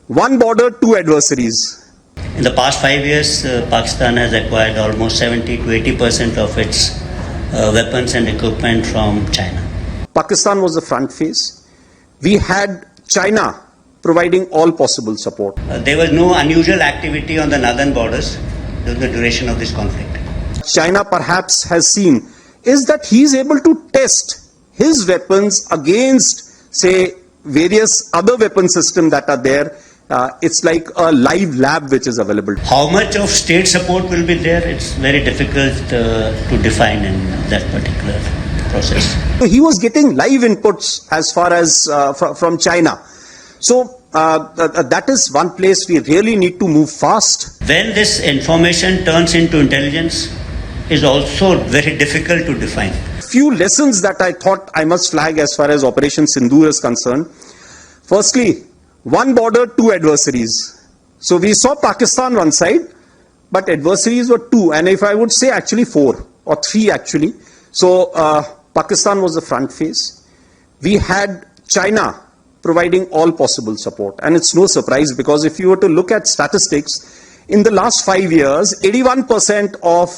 One border, two adversaries. In the past 5 years, Pakistan has acquired almost 70 to 80% of its weapons and equipment from China. Pakistan was the front face. We had China providing all possible support. There was no unusual activity on the northern borders during the duration of this conflict. China perhaps has seen is that he is able to test his weapons against, say, various other weapon systems that are there. It's like a live lab which is available. How much of state support will be there, it's very difficult to define in that particular process. So he was getting live inputs as far as from China. So that is one place we really need to move fast. When this information turns into intelligence is also very difficult to define. Few lessons that I thought I must flag as far as Operation Sindoor is concerned. Firstly, one border, two adversaries. So we saw Pakistan one side, but adversaries were two, and if I would say actually four or three actually. So Pakistan was the front face. We had China providing all possible support, and it's no surprise because if you were to look at statistics, in the last 5 years, 81% of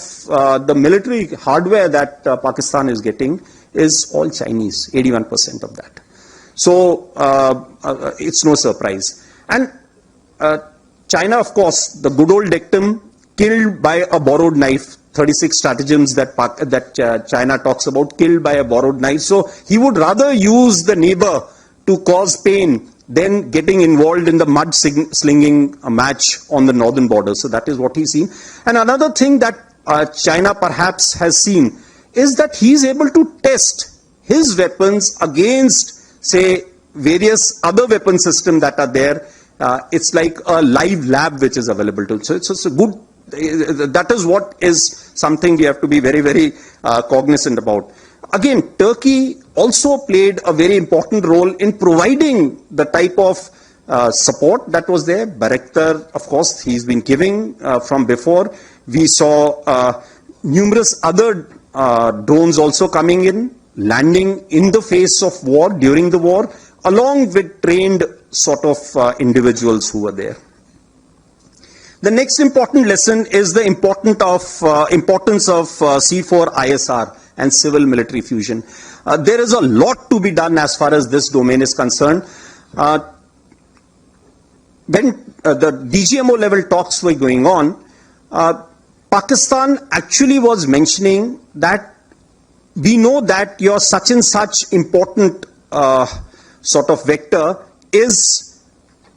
the military hardware that Pakistan is getting is all Chinese, 81% of that. So it's no surprise. And China, of course, the good old dictum, killed by a borrowed knife, 36 stratagems that China talks about, killed by a borrowed knife. So he would rather use the neighbor to cause pain than getting involved in the mud slinging match on the northern border. So that is what he's seen. And another thing that China perhaps has seen is that he's able to test his weapons against, say, various other weapon systems that are there. It's like a live lab which is available to him. So it's a good, that is what is something we have to be very, very cognizant about. Again, Turkey also played a very important role in providing the type of support that was there. Bayraktar, of course, he's been giving from before. We saw numerous other drones also coming in, landing in the face of war, during the war, along with trained sort of individuals who were there. The next important lesson is the importance of C4ISR and civil military fusion. There is a lot to be done as far as this domain is concerned. When the DGMO level talks were going on, Pakistan actually was mentioning that we know that your such and such important sort of vector is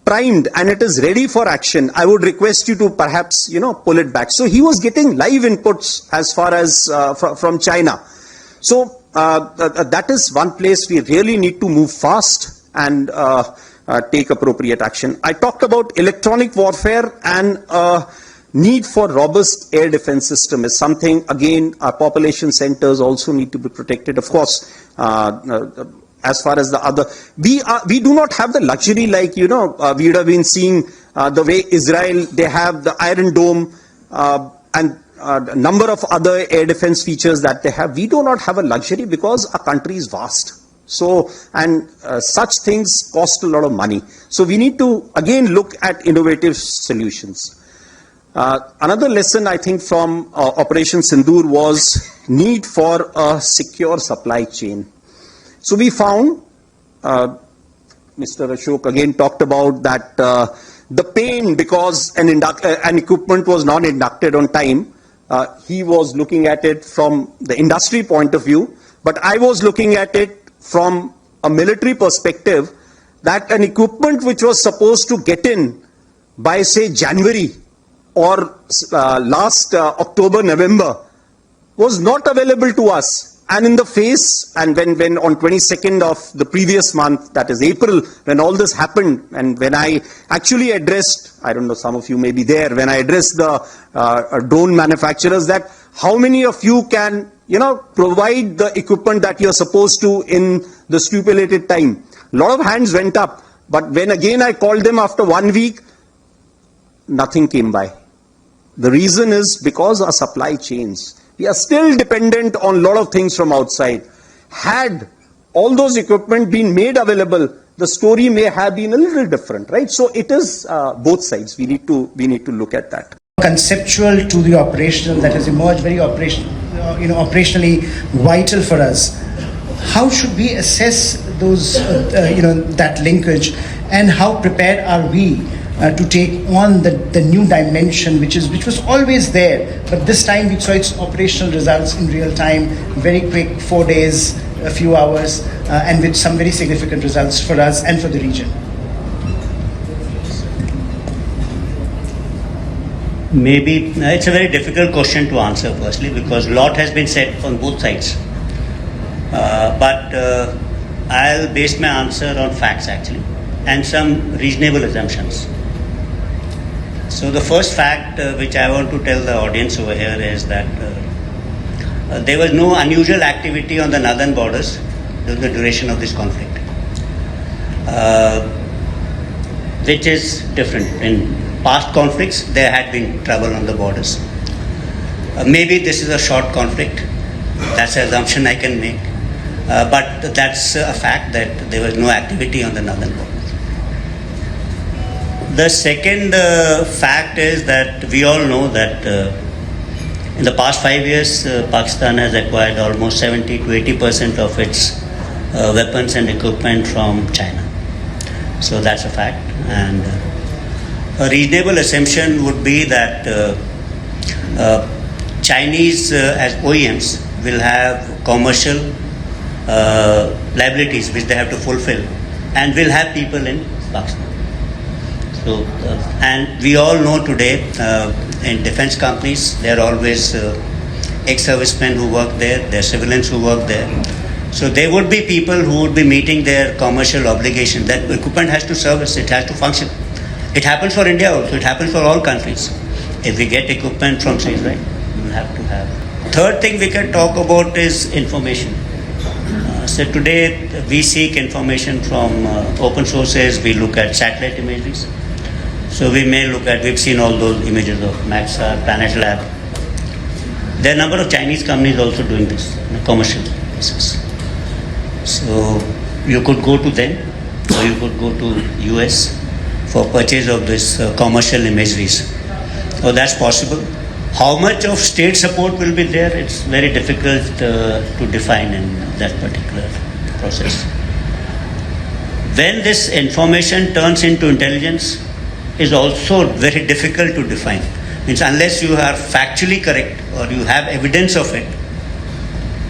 primed and it is ready for action. I would request you to perhaps, pull it back. So he was getting live inputs as far as from China. So that is one place we really need to move fast and take appropriate action. I talked about electronic warfare, and need for robust air defense system is something, again, our population centers also need to be protected. Of course, as far as the other, we do not have the luxury like, we would have been seeing the way Israel, they have the Iron Dome and a number of other air defense features that they have. We do not have a luxury because our country is vast. So, and such things cost a lot of money. So we need to again look at innovative solutions. Another lesson I think from Operation Sindoor was need for a secure supply chain. So we found, Mr. Ashok again talked about that the pain because an equipment was not inducted on time. He was looking at it from the industry point of view, but I was looking at it from a military perspective, that an equipment which was supposed to get in by, say, January or last October, November, was not available to us. And in the face, and when on 22nd of the previous month, that is April, when all this happened, and when I actually addressed, I don't know, some of you may be there, when I addressed the drone manufacturers, that how many of you can, provide the equipment that you're supposed to in the stipulated time. A lot of hands went up, but when again I called them after 1 week, nothing came by. The reason is because our supply chains. We are still dependent on a lot of things from outside. Had all those equipment been made available, the story may have been a little different, right? So it is both sides. We need to look at that. Conceptual to the operational that has emerged very operationally vital for us. How should we assess those, that linkage, and how prepared are we to take on the new dimension, which was always there, but this time we saw its operational results in real time, very quick, 4 days, a few hours, and with some very significant results for us and for the region. Maybe it's a very difficult question to answer, firstly, because a lot has been said on both sides. But I'll base my answer on facts, actually, and some reasonable assumptions. So the first fact which I want to tell the audience over here is that there was no unusual activity on the northern borders during the duration of this conflict, which is different. In past conflicts, there had been trouble on the borders. Maybe this is a short conflict. That's an assumption I can make. But that's a fact that there was no activity on the northern borders. The second fact is that we all know that in the past 5 years, Pakistan has acquired almost 70 to 80% of its weapons and equipment from China. So that's a fact. And a reasonable assumption would be that Chinese as OEMs will have commercial liabilities which they have to fulfill, and will have people in Pakistan. So, and we all know today in defense companies, there are always ex-servicemen who work there, there are civilians who work there. So there would be people who would be meeting their commercial obligation. That equipment has to service, it has to function. It happens for India also, it happens for all countries. If we get equipment from Israel, we will have to have. Third thing we can talk about is information. So today we seek information from open sources, we look at satellite images. So we may look at, we've seen all those images of Maxar, Planet Lab. There are a number of Chinese companies also doing this on a commercial basis. So you could go to them, or you could go to US for purchase of this commercial imageries. So that's possible. How much of state support will be there, it's very difficult to define in that particular process. When this information turns into intelligence is also very difficult to define. Means unless you are factually correct or you have evidence of it,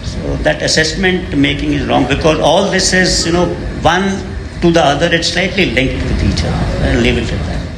so that assessment making is wrong, because all this is, one to the other, it's slightly linked with each other. I'll leave it at that.